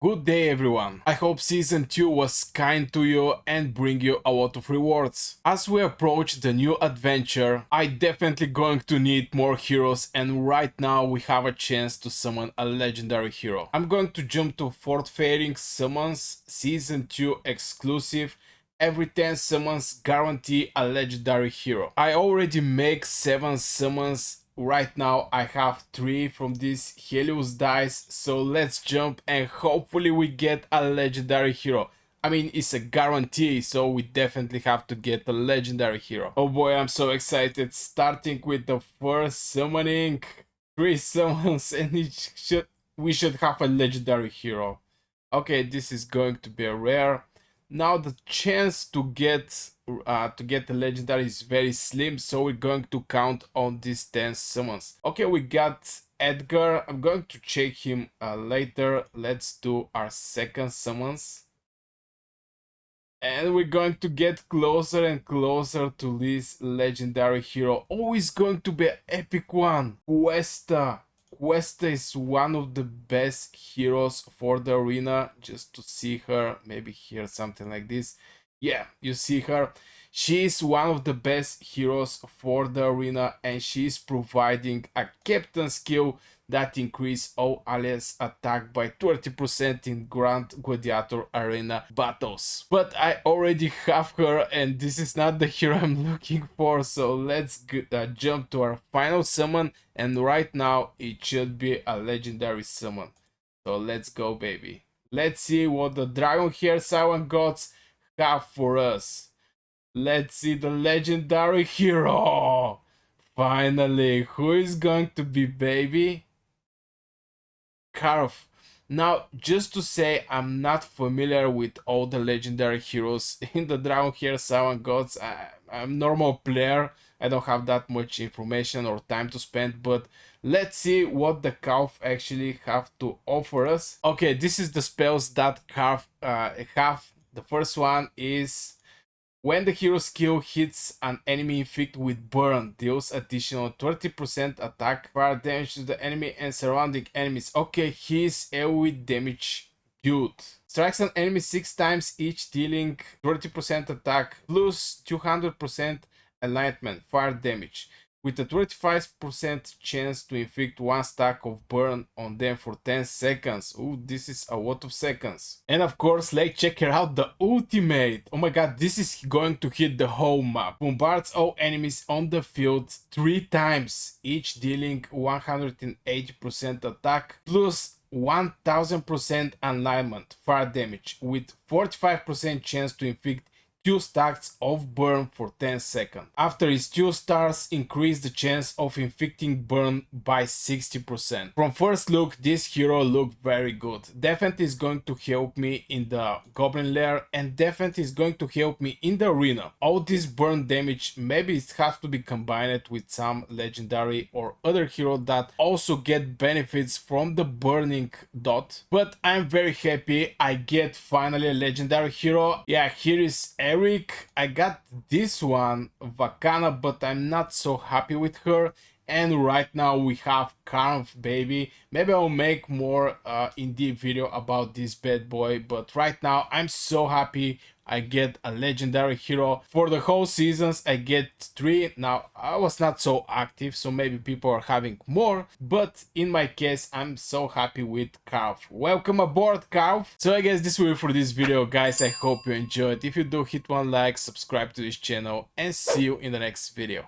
Good day everyone. I hope season 2 was kind to you and bring you a lot of rewards. As we approach the new adventure, I definitely going to need more heroes, and right now we have a chance to summon a legendary hero. I'm going to jump to Fort Fairing summons, season 2 exclusive. Every 10 summons guarantee a legendary hero. I already make 7 summons. Right now I have 3 from this Helios dice, so let's jump and hopefully we get a legendary hero. I mean, it's a guarantee, so we definitely have to get a legendary hero. Oh boy, I'm so excited. Starting with the first summoning. 3 summons and we should have a legendary hero. Okay, this is going to be a rare. Now the chance to get the legendary is very slim, so we're going to count on these 10 summons. Okay, we got Edgar. I'm going to check him later. Let's do our second summons. And we're going to get closer and closer to this legendary hero. Always going to be an epic one. Cuesta. Cuesta is one of the best heroes for the arena. Just to see her, maybe hear something like this. Yeah, you see her. She is one of the best heroes for the arena, and she is providing a captain skill that increase all allies attack by 30% in Grand Gladiator Arena battles. But I already have her, and this is not the hero I'm looking for, so let's jump to our final summon, and right now it should be a legendary summon. So let's go, baby. Let's see what the Dragonheir Silent Gods have for us. Let's see the legendary hero. Finally, who is going to be, baby? Carve. Now, just to say, I'm not familiar with all the legendary heroes in the Dragonheir Silent Gods. I'm a normal player. I don't have that much information or time to spend, but let's see what the Carve actually have to offer us. Okay, this is the spells that Carve have. The first one is when the hero skill hits an enemy infected with burn, deals additional 30% attack fire damage to the enemy and surrounding enemies. Okay, his AoE damage good. Strikes an enemy 6 times each, dealing 30% attack plus 200% enlightenment fire damage, with a 25% chance to inflict 1 stack of burn on them for 10 seconds. Ooh, this is a lot of seconds. And of course, like, check out the ultimate. Oh my god, this is going to hit the whole map. Bombards all enemies on the field 3 times, each dealing 180% attack plus 1000% alignment fire damage, with 45% chance to inflict 2 stacks of burn for 10 seconds. After his 2 stars, increase the chance of inflicting burn by 60%. From first look, this hero looked very good. Definitely is going to help me in the Goblin Lair, and definitely is going to help me in the arena. All this burn damage, maybe it has to be combined with some legendary or other hero that also get benefits from the burning dot. But I'm very happy I get finally a legendary hero. Yeah, here is Eric. I got this one, Vakana, but I'm not so happy with her. And right now we have Carve, baby. Maybe I'll make more in-depth video about this bad boy, but right now I'm so happy I get a legendary hero. For the whole seasons I get 3. Now I was not so active, so maybe people are having more, but in my case I'm so happy with Carve. Welcome aboard, Carve. So I guess this will be for this video, guys. I hope you enjoyed. If you do, hit one like, subscribe to this channel, and see you in the next video.